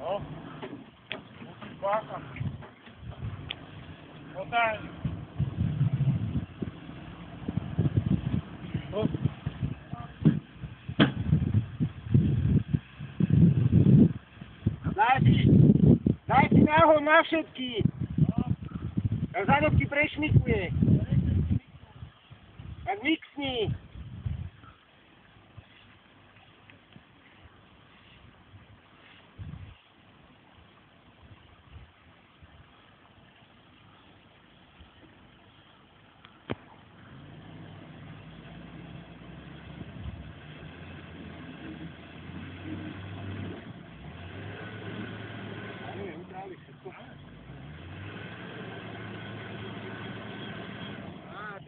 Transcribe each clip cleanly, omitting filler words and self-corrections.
No. Musíš páchať. Potáhni. Daj si náhod na všetky. Tak zadovky prešmikuje. Tak mixni.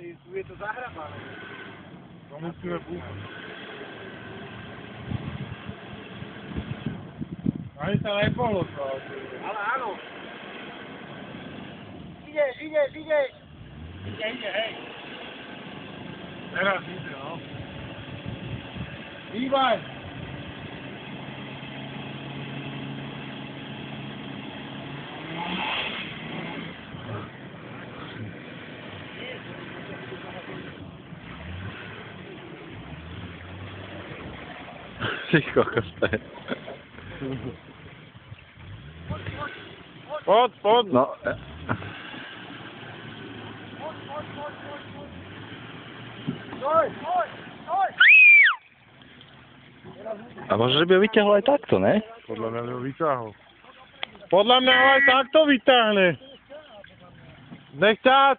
Tu je to zahrabané. To musíme búchať. Ani sa nepohlo to. Ale áno. Ideš. Ide, hej. Teraz ide, no. Hýbaj! Ty kokos, to je. Pod. No. Stoj. A možno, že by ho vyťahol aj takto, ne? Podľa mňa ho vyťahol. Podľa mňa ho aj takto vyťahne. Nech ťa